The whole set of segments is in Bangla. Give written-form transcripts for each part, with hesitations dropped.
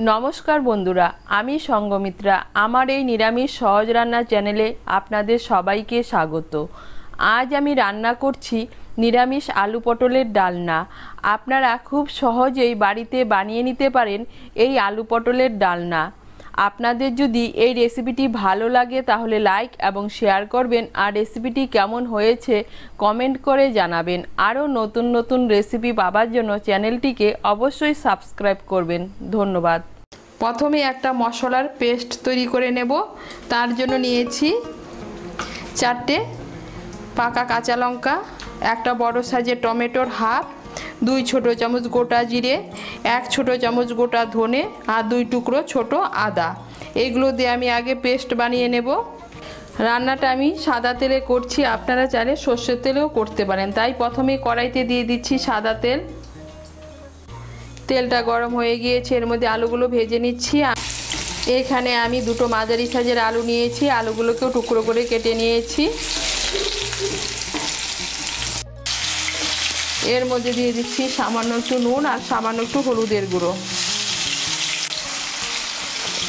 নমস্কার বন্ধুরা, আমি সঙ্গমিত্রা। আমার এই নিরামিষ সহজ রান্না চ্যানেলে আপনাদের সবাইকে স্বাগত। আজ আমি রান্না করছি নিরামিষ আলু পটলের ডালনা। আপনারা খুব সহজেই বাড়িতে বানিয়ে নিতে পারেন এই আলু পটলের ডালনা। আপনাদের যদি এই রেসিপিটি ভালো লাগে তাহলে লাইক এবং শেয়ার করবেন, আর রেসিপিটি কেমন হয়েছে কমেন্ট করে জানাবেন। আরও নতুন নতুন রেসিপি পাওয়ার জন্য চ্যানেলটিকে অবশ্যই সাবস্ক্রাইব করবেন। ধন্যবাদ। প্রথমে একটা মশলার পেস্ট তৈরি করে নেব। তার জন্য নিয়েছি 4টে পাকা কাঁচা লঙ্কা, একটা বড় সাইজের টমেটোর হাফ, 2 ছোট চামচ গোটা জিরে, 1 ছোট চামচ গোটা ধনে আর 2 টুকরো ছোট আদা। এগুলো দিয়ে আমি আগে পেস্ট বানিয়ে নেব। রান্নাটা আমি সাদা তেলে করছি, আপনারা চাইলে সর্ষের তেলেও করতে পারেন। তাই প্রথমে কড়াইতে দিয়ে দিচ্ছি সাদা তেল। তেলটা গরম হয়ে গিয়েছে, এর মধ্যে আলুগুলো ভেজে নিচ্ছি। এখানে আমি 2টো মাঝারি সাইজের আলু নিয়েছি, আলুগুলোকেও টুকরো করে কেটে নিয়েছি। এর মধ্যে দিয়ে দিচ্ছি সামান্য একটু নুন আর সামান্য একটু হলুদের গুঁড়ো।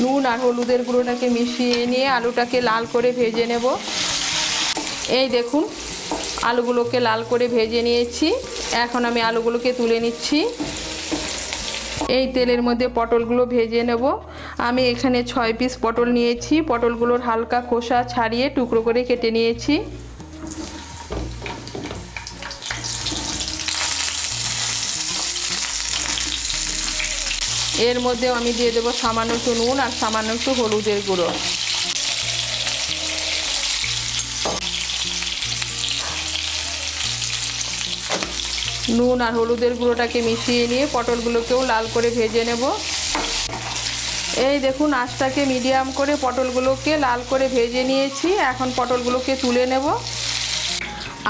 নুন আর হলুদের গুঁড়োটাকে মিশিয়ে নিয়ে আলুটাকে লাল করে ভেজে নেব। এই দেখুন, আলুগুলোকে লাল করে ভেজে নিয়েছি। এখন আমি আলুগুলোকে তুলে নিচ্ছি। এই তেলের মধ্যে পটলগুলো ভেজে নেব। আমি এখানে 6 পিস পটল নিয়েছি। পটলগুলোর হালকা খোসা ছাড়িয়ে টুকরো করে কেটে নিয়েছি। এর মধ্যেও আমি দিয়ে দেবো সামান্য একটু নুন আর সামান্য একটু হলুদের গুঁড়ো। নুন আর হলুদের গুঁড়োটাকে মিশিয়ে নিয়ে পটলগুলোকেও লাল করে ভেজে নেব। এই দেখুন, আঁচটাকে মিডিয়াম করে পটলগুলোকে লাল করে ভেজে নিয়েছি। এখন পটলগুলোকে তুলে নেব।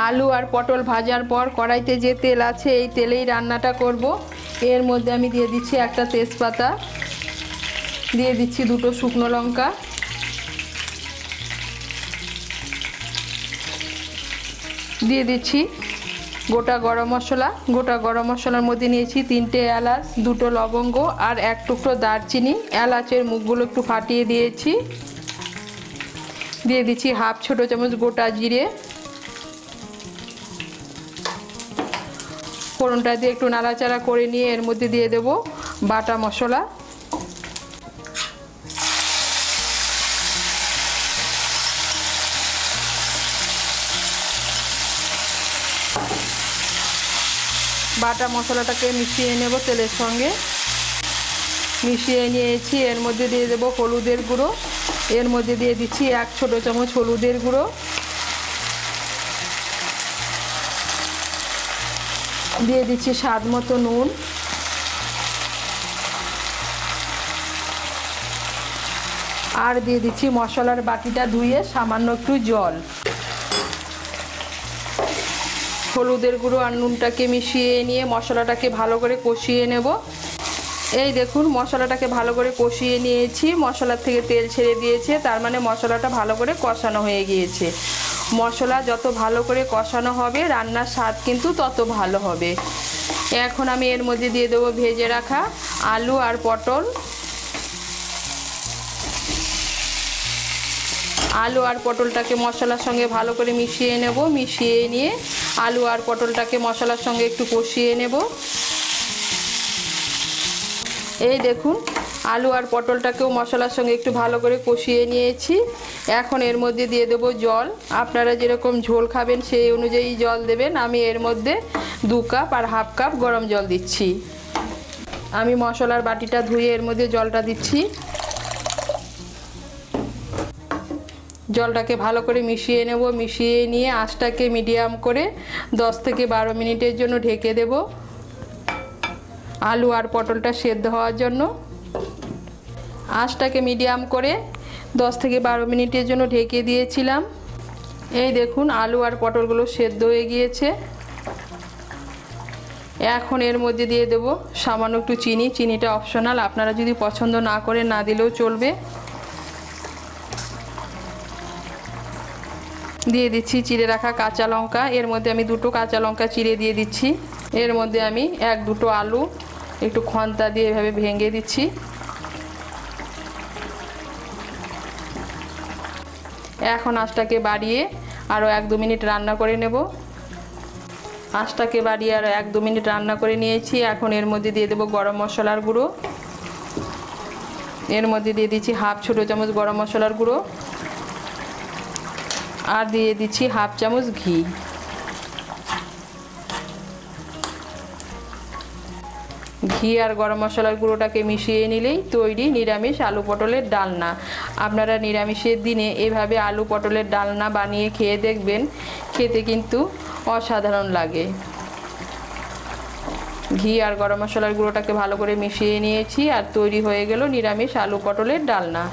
আলু আর পটল ভাজার পর কড়াইতে যে তেল আছে এই তেলেই রান্নাটা করব। এর মধ্যে আমি দিয়ে দিচ্ছি একটা তেজপাতা, দিয়ে দিচ্ছি 2টো শুকনো লঙ্কা, দিয়ে দিচ্ছি গোটা গরম মশলা। গোটা গরম মশলার মধ্যে নিয়েছি 3টে এলাচ, 2টো লবঙ্গ আর 1 টুকরো দারচিনি। এলাচের মুখগুলো একটু ফাটিয়ে দিয়েছি। দিয়ে দিচ্ছি হাফ ছোট চামচ গোটা জিরে। ফোড়নটা দিয়ে একটু নাড়াচাড়া করে নিয়ে এর মধ্যে দিয়ে দেব বাটা মশলা। বাটা মশলাটাকে মিশিয়ে নেব তেলের সঙ্গে। মিশিয়ে নিয়েছি। এর মধ্যে দিয়ে দেব হলুদের গুঁড়ো। এর মধ্যে দিয়ে দিচ্ছি 1 ছোট চামচ হলুদের গুঁড়ো। দিয়ে দিচ্ছি স্বাদ মতো নুন। আর দিয়ে দিচ্ছি মশলার বাটিটা ধুয়ে সামান্য একটু জল। হলুদের গুঁড়ো আর নুনটাকে মিশিয়ে নিয়ে মশলাটাকে ভালো করে কষিয়ে নেব। এই দেখুন, মশলাটাকে ভালো করে কষিয়ে নিয়েছি। মশলার থেকে তেল ছেড়ে দিয়েছে, তার মানে মশলাটা ভালো করে কষানো হয়ে গিয়েছে। মশলা যত ভালো করে কষানো হবে রান্নার স্বাদ কিন্তু তত ভালো হবে। এখন আমি এর মধ্যে দিয়ে দেবো ভেজে রাখা আলু আর পটল। আলু আর পটলটাকে মশলার সঙ্গে ভালো করে মিশিয়ে নেব। মিশিয়ে নিয়ে আলু আর পটলটাকে মশলার সঙ্গে একটু কষিয়ে নেব। এই দেখুন, আলু আর পটলটাকেও মশলার সঙ্গে একটু ভালো করে কষিয়ে নিয়েছি। এখন এর মধ্যে দিয়ে দেবো জল। আপনারা যেরকম ঝোল খাবেন সেই অনুযায়ী জল দেবেন। আমি এর মধ্যে 2 কাপ আর হাফ কাপ গরম জল দিচ্ছি। আমি মশলার বাটিটা ধুয়ে এর মধ্যে জলটা দিচ্ছি। জলটাকে ভালো করে মিশিয়ে নেব। মিশিয়ে নিয়ে আঁচটাকে মিডিয়াম করে 10 থেকে 12 মিনিটের জন্য ঢেকে দেব, আলু আর পটলটা সেদ্ধ হওয়ার জন্য। আঁচটাকে মিডিয়াম করে 10 থেকে 12 মিনিটের জন্য ঢেকে দিয়েছিলাম। এই দেখুন, আলু আর পটলগুলো সেদ্ধ হয়ে গিয়েছে। এখন এর মধ্যে দিয়ে দেব সামান্য একটু চিনি। চিনিটা অপশনাল, আপনারা যদি পছন্দ না করেন না দিলেও চলবে। দিয়ে দিচ্ছি চিড়ে রাখা কাঁচা লঙ্কা। এর মধ্যে আমি 2টো কাঁচা লঙ্কা চিড়ে দিয়ে দিচ্ছি। এর মধ্যে আমি 1-2টো আলু একটু খন্তা দিয়ে এভাবে ভেঙে দিচ্ছি। এখন আঁচটাকে বাড়িয়ে আরও 1-2 মিনিট রান্না করে নেব। আঁচটাকে বাড়িয়ে আরও 1-2 মিনিট রান্না করে নিয়েছি। এখন এর মধ্যে দিয়ে দেবো গরম মশলার গুঁড়ো। এর মধ্যে দিয়ে দিচ্ছি 1/2 ছোটো চামচ গরম মশলার গুঁড়ো, আর দিয়ে দিচ্ছি 1/2 চামচ ঘি। ঘি আর গরম মশলার গুঁড়োটাকে মিশিয়ে নিলেই তৈরি নিরামিষ আলু পটলের ডালনা। আপনারা নিরামিষের দিনে এভাবে আলু পটলের ডালনা বানিয়ে খেয়ে দেখবেন, খেতে কিন্তু অসাধারণ লাগে। ঘি আর গরম মশলার গুঁড়োটাকে ভালো করে মিশিয়ে নিয়েছি, আর তৈরি হয়ে গেল নিরামিষ আলু পটলের ডালনা।